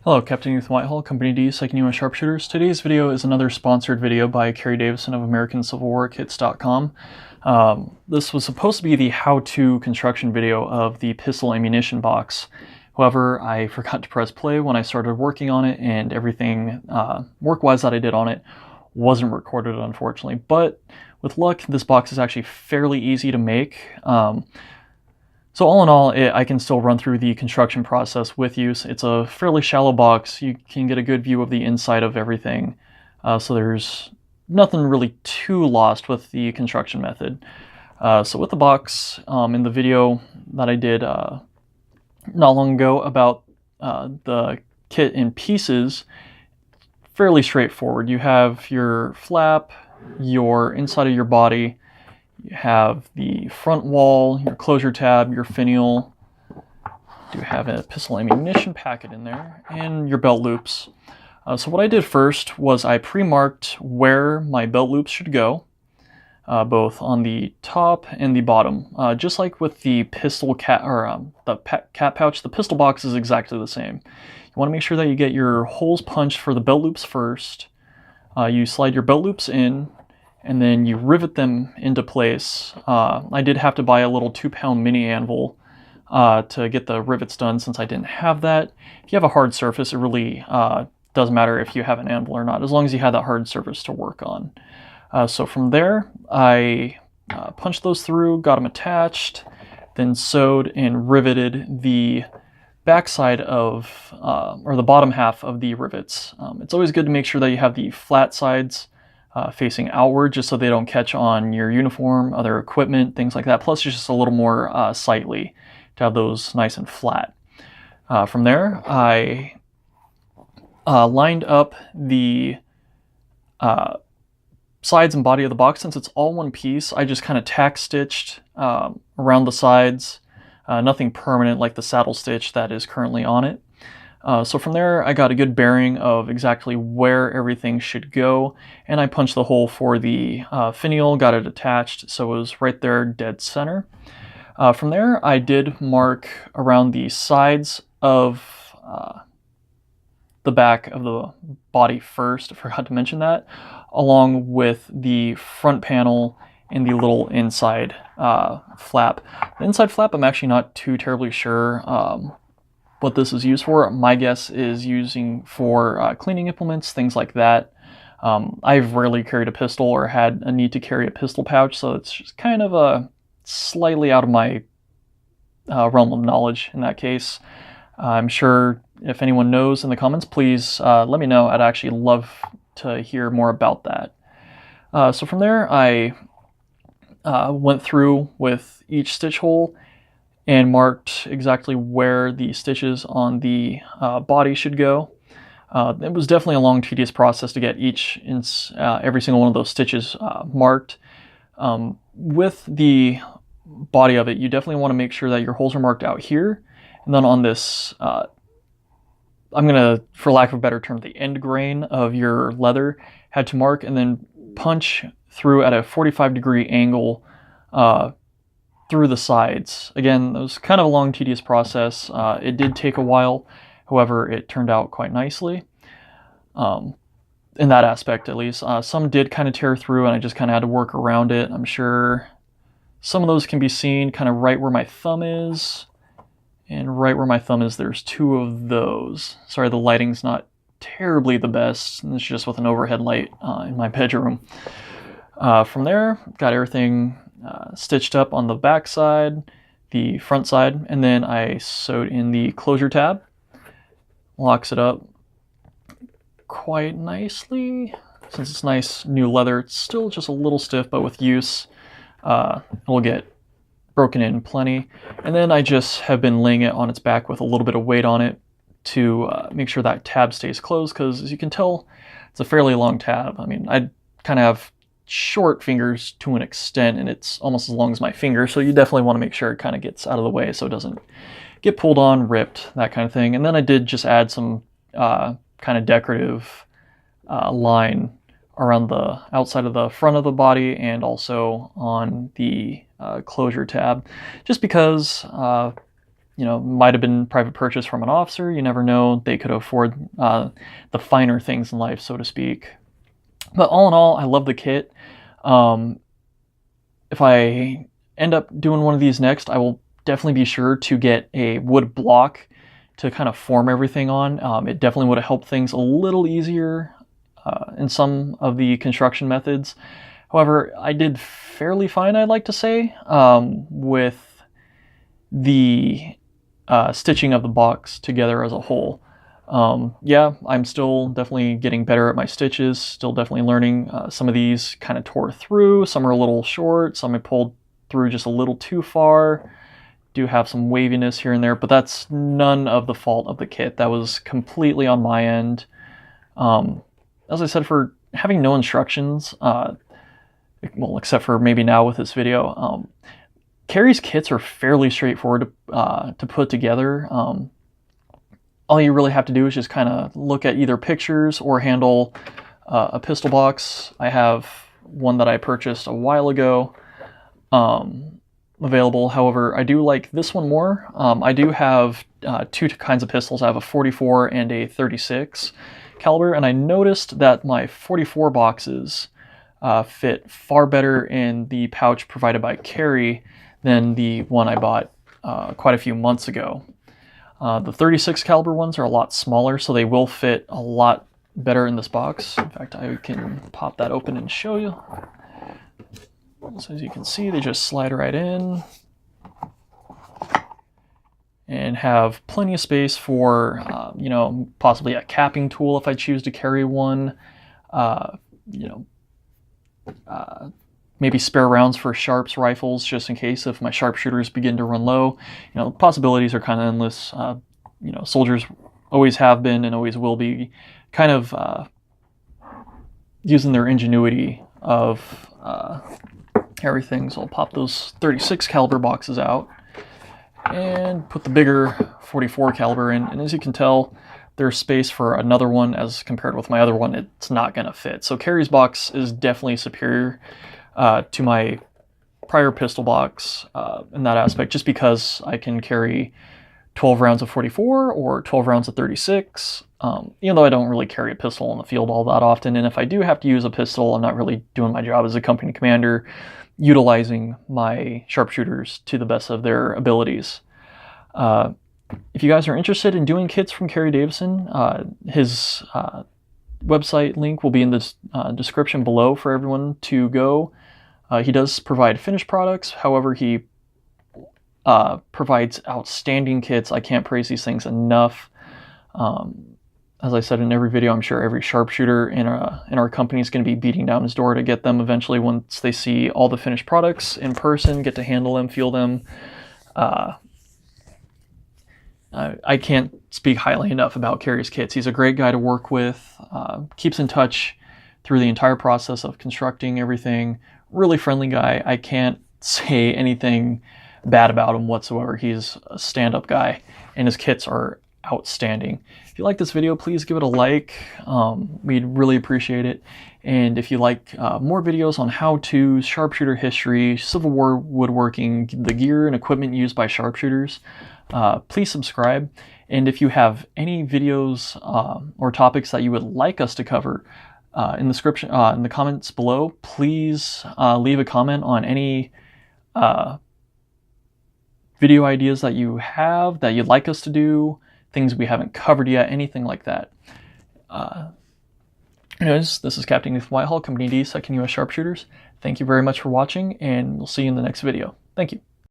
Hello, Captain Ethan Whitehall, Company D, 2nd U.S. Sharpshooters. Today's video is another sponsored video by Kerry Davison of AmericanCivilWarKits.com. This was supposed to be the how-to construction video of the pistol ammunition box. However, I forgot to press play when I started working on it, and everything work-wise that I did on it wasn't recorded, unfortunately. But with luck, this box is actually fairly easy to make. So all in all, I can still run through the construction process with you. It's a fairly shallow box. You can get a good view of the inside of everything. So there's nothing really too lost with the construction method. So with the box, in the video that I did not long ago about the kit in pieces, fairly straightforward. You have your flap, your inside of your body, you have the front wall, your closure tab, your finial. You have a pistol ammunition packet in there, and your belt loops. So what I did first was I pre-marked where my belt loops should go, both on the top and the bottom. Just like with the pistol cap pouch, the pistol box is exactly the same. You want to make sure that you get your holes punched for the belt loops first. You slide your belt loops in, and then you rivet them into place. I did have to buy a little 2-pound mini anvil to get the rivets done since I didn't have that. If you have a hard surface, it really doesn't matter if you have an anvil or not, as long as you have that hard surface to work on. So from there, I punched those through, got them attached, then sewed and riveted the backside of, or the bottom half of the rivets. It's always good to make sure that you have the flat sides facing outward, just so they don't catch on your uniform, other equipment, things like that. Plus, it's just a little more sightly to have those nice and flat. From there, I lined up the sides and body of the box. Since it's all one piece, I just kind of tack stitched around the sides, nothing permanent like the saddle stitch that is currently on it. So from there, I got a good bearing of exactly where everything should go, and I punched the hole for the finial, got it attached, so it was right there, dead center. From there, I did mark around the sides of the back of the body first, I forgot to mention that, along with the front panel and the little inside flap. The inside flap, I'm actually not too terribly sure what this is used for. My guess is using for cleaning implements, things like that. I've rarely carried a pistol or had a need to carry a pistol pouch, so it's just kind of slightly out of my realm of knowledge in that case. I'm sure if anyone knows in the comments, please let me know. I'd actually love to hear more about that. So from there, I went through with each stitch hole and marked exactly where the stitches on the body should go. It was definitely a long, tedious process to get every single one of those stitches marked. With the body of it, you definitely want to make sure that your holes are marked out here. And then on this, I'm going to, for lack of a better term, the end grain of your leather had to mark and then punch through at a 45-degree angle through the sides. Again, it was kind of a long, tedious process. It did take a while. However, it turned out quite nicely. In that aspect, at least. Some did kind of tear through, and I just kind of had to work around it. I'm sure some of those can be seen kind of right where my thumb is. And right where my thumb is, there's 2 of those. Sorry, the lighting's not terribly the best. It's just with an overhead light in my bedroom. From there, got everything stitched up on the back side, the front side, and then I sewed in the closure tab. Locks it up quite nicely. Since it's nice new leather, it's still just a little stiff, but with use, it'll get broken in plenty. And then I just have been laying it on its back with a little bit of weight on it to make sure that tab stays closed, because as you can tell, it's a fairly long tab. I mean, I kind of have short fingers to an extent, and it's almost as long as my finger, so you definitely want to make sure it kind of gets out of the way so it doesn't get pulled on, ripped, that kind of thing. And then I did just add some kind of decorative line around the outside of the front of the body and also on the closure tab, just because might have been private purchase from an officer. You never know. They could afford the finer things in life, so to speak. But all in all, I love the kit. If I end up doing one of these next, I will definitely be sure to get a wood block to kind of form everything on. It definitely would have helped things a little easier in some of the construction methods. However, I did fairly fine, I'd like to say, with the stitching of the box together as a whole. Yeah, I'm still definitely getting better at my stitches, still definitely learning. Some of these kind of tore through, some are a little short, some I pulled through just a little too far. Do have some waviness here and there, but that's none of the fault of the kit. That was completely on my end. As I said, for having no instructions, well, except for maybe now with this video, Carrie's kits are fairly straightforward to put together. All you really have to do is just kind of look at either pictures or handle a pistol box. I have one that I purchased a while ago available. However, I do like this one more. I do have two kinds of pistols. I have a 44 and a 36 caliber, and I noticed that my 44 boxes fit far better in the pouch provided by Carrie than the one I bought quite a few months ago. The 36 caliber ones are a lot smaller, so they will fit a lot better in this box. In fact, I can pop that open and show you. So as you can see, they just slide right in and have plenty of space for, possibly a capping tool if I choose to carry one. Maybe spare rounds for sharps rifles, just in case if my sharpshooters begin to run low. Possibilities are kind of endless. Soldiers always have been and always will be kind of using their ingenuity of everything. So I'll pop those 36 caliber boxes out and put the bigger 44 caliber in. And as you can tell, there's space for another one as compared with my other one. It's not going to fit. So Carrie's box is definitely superior to my prior pistol box in that aspect, just because I can carry 12 rounds of 44 or 12 rounds of 36, even though I don't really carry a pistol in the field all that often. And if I do have to use a pistol, I'm not really doing my job as a company commander, utilizing my sharpshooters to the best of their abilities. If you guys are interested in doing kits from Carrie Davison, his website link will be in the description below for everyone to go. He does provide finished products. However, he provides outstanding kits. I can't praise these things enough. As I said in every video, I'm sure every sharpshooter in our company is going to be beating down his door to get them eventually once they see all the finished products in person, get to handle them, feel them. I can't speak highly enough about Carrie's kits. He's a great guy to work with, keeps in touch through the entire process of constructing everything. Really friendly guy. I can't say anything bad about him whatsoever. He's a stand-up guy, and his kits are outstanding. If you like this video, please give it a like. We'd really appreciate it. And if you like more videos on how-to, sharpshooter history, Civil War woodworking, the gear and equipment used by sharpshooters, please subscribe. And if you have any videos or topics that you would like us to cover, in the description, in the comments below, please leave a comment on any video ideas that you have that you'd like us to do, things we haven't covered yet, anything like that. Anyways, this is Captain Nathan Whitehall, Company D, 2nd U.S. Sharpshooters. Thank you very much for watching, and we'll see you in the next video. Thank you.